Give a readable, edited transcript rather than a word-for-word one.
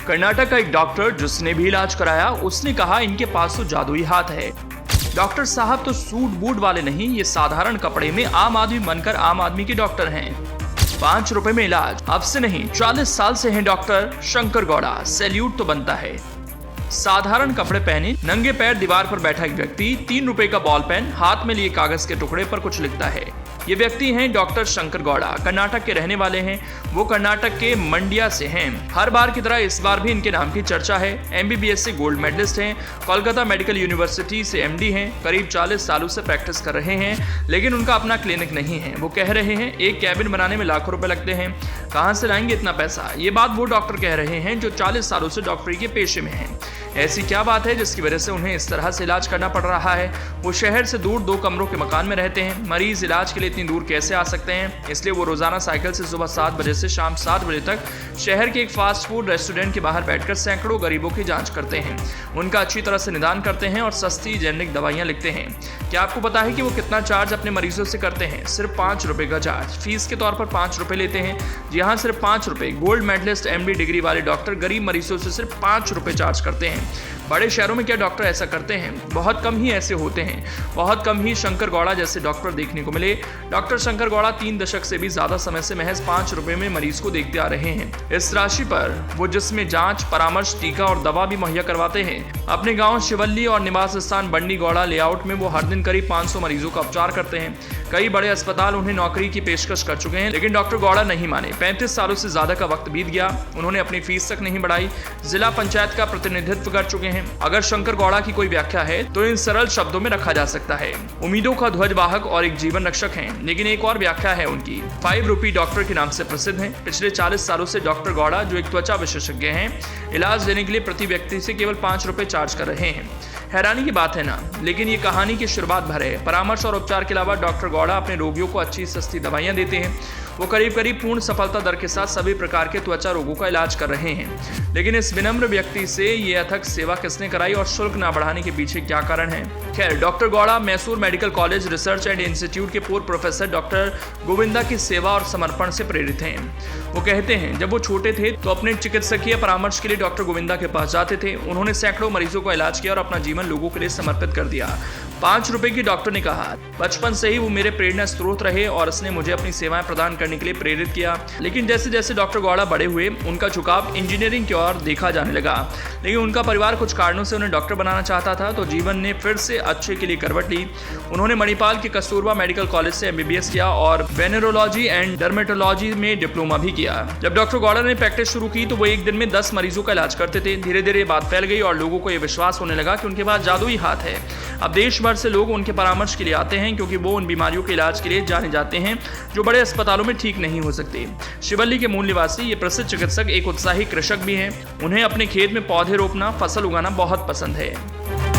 कर्नाटक का एक डॉक्टर जिसने भी इलाज कराया, उसने कहा इनके पास तो जादुई हाथ है। डॉक्टर साहब तो सूट बूट वाले नहीं, ये साधारण कपड़े में आम आदमी बनकर आम आदमी के डॉक्टर हैं। 5 रुपए में इलाज, अब से नहीं 40 साल से हैं डॉक्टर शंकर गौड़ा, सैल्यूट तो बनता है। साधारण कपड़े पहने नंगे पैर दीवार पर बैठा एक व्यक्ति 3 रुपए का बॉल पेन हाथ में लिए कागज के टुकड़े पर कुछ लिखता है। ये व्यक्ति हैं डॉक्टर शंकर गौड़ा, कर्नाटक के रहने वाले हैं। वो कर्नाटक के मंड्या से हैं। हर बार की तरह इस बार भी इनके नाम की चर्चा है। एमबीबीएस से गोल्ड मेडलिस्ट हैं, कोलकाता मेडिकल यूनिवर्सिटी से एमडी हैं, करीब 40 सालों से प्रैक्टिस कर रहे हैं, लेकिन उनका अपना क्लिनिक नहीं है। वो कह रहे हैं एक कैबिन बनाने में लाखों रुपए लगते हैं, कहां से लाएंगे इतना पैसा। ये बात वो डॉक्टर कह रहे हैं जो 40 सालों से डॉक्टरी के पेशे में हैं। ऐसी क्या बात है जिसकी वजह से उन्हें इस तरह से इलाज करना पड़ रहा है। वो शहर से दूर 2 कमरों के मकान में रहते हैं। मरीज इलाज के लिए इतनी दूर कैसे आ सकते हैं, इसलिए वो रोजाना साइकिल से सुबह 7 बजे से शाम 7 बजे तक शहर के एक फास्ट फूड रेस्टोरेंट के बाहर बैठकर सैकड़ों गरीबों की जांच करते हैं, उनका अच्छी तरह से निदान करते हैं और सस्ती जेनेरिक दवाइयां लिखते हैं। क्या आपको पता है कि वो कितना चार्ज अपने मरीजों से करते हैं? सिर्फ 5 रुपए का चार्ज, फीस के तौर पर 5 रुपए लेते हैं। जी हाँ, सिर्फ 5 रुपए। गोल्ड मेडलिस्ट एमडी डिग्री वाले डॉक्टर गरीब मरीजों से सिर्फ 5 रुपए चार्ज करते हैं। बड़े शहरों में क्या डॉक्टर ऐसा करते हैं? बहुत कम ही ऐसे होते हैं। बहुत कम ही शंकर गौड़ा जैसे डॉक्टर देखने को मिले। डॉक्टर शंकर गौड़ा 3 दशक से भी ज्यादा समय से महज 5 रुपए में मरीज को देखते आ रहे हैं। इस राशि पर वो जिसमें जांच, परामर्श, टीका और दवा भी मुहैया करवाते हैं। अपने गांव शिवल्ली और निवास स्थान बंडी गौड़ा लेआउट में वो हर दिन करीब 500 मरीजों का उपचार करते हैं। कई बड़े अस्पताल उन्हें नौकरी की पेशकश कर चुके हैं, लेकिन डॉक्टर गौड़ा नहीं माने। 35 सालों से ज्यादा का वक्त बीत गया, उन्होंने अपनी फीस तक नहीं बढ़ाई। जिला पंचायत का प्रतिनिधित्व कर चुके हैं। अगर शंकर गौड़ा की कोई व्याख्या है तो इन सरल शब्दों में रखा जा सकता है, उम्मीदों का ध्वजवाहक और एक जीवन रक्षक हैं। लेकिन एक और व्याख्या है उनकी, 5 रुपी डॉक्टर के नाम से प्रसिद्ध हैं। पिछले 40 सालों से डॉक्टर गौड़ा, जो एक त्वचा विशेषज्ञ हैं, इलाज देने के लिए प्रति व्यक्ति से केवल 5 रुपए चार्ज कर रहे हैं। हैरानी की बात है ना, लेकिन ये कहानी की शुरुआत भर है। परामर्श और उपचार के अलावा डॉक्टर गौड़ा अपने रोगियों को अच्छी सस्ती दवाइयां देते हैं। वो करीब पूर्ण सफलता दर के साथ सभी प्रकार के त्वचा रोगों का इलाज कर रहे हैं। लेकिन इस विनम्र व्यक्ति से ये अथक सेवा किसने कराई और शुल्क ना बढ़ाने के पीछे क्या कारण है? खैर, doctor Gowda Mysore medical college research and institute के पूर्व प्रोफेसर डॉक्टर गोविंदा की सेवा और समर्पण से प्रेरित हैं। वो कहते हैं जब वो छोटे थे तो अपने चिकित्सकीय परामर्श के लिए डॉक्टर गोविंदा के पास जाते थे। उन्होंने सैकड़ों मरीजों का इलाज किया और अपना जीवन लोगों के लिए समर्पित कर दिया। 5 रुपए की डॉक्टर ने कहा, बचपन से ही वो मेरे प्रेरणा स्रोत रहे और उसने मुझे अपनी सेवाएं प्रदान करने के लिए प्रेरित किया। लेकिन जैसे जैसे डॉक्टर गौड़ा बड़े हुए, उनका झुकाव इंजीनियरिंग की ओर देखा जाने लगा। लेकिन उनका परिवार कुछ कारणों से उन्हें डॉक्टर बनाना चाहता था, तो जीवन ने फिर से अच्छे के लिए करवट ली। उन्होंने मणिपाल के कस्तूरबा मेडिकल कॉलेज से एमबीबीएस किया और वेनेरोलॉजी एंड डर्मेटोलॉजी में डिप्लोमा भी किया। जब डॉक्टर गौड़ा ने प्रैक्टिस शुरू की तो वो एक दिन में 10 मरीजों का इलाज करते थे। धीरे धीरे बात फैल गई और लोगों को यह विश्वास होने लगा कि उनके पास जादुई हाथ है। अब देश भर से लोग उनके परामर्श के लिए आते हैं, क्योंकि वो उन बीमारियों के इलाज के लिए जाने जाते हैं जो बड़े अस्पतालों में ठीक नहीं हो सकते। शिवल्ली के मूल निवासी ये प्रसिद्ध चिकित्सक एक उत्साही कृषक भी हैं। उन्हें अपने खेत में पौधे रोपना, फसल उगाना बहुत पसंद है।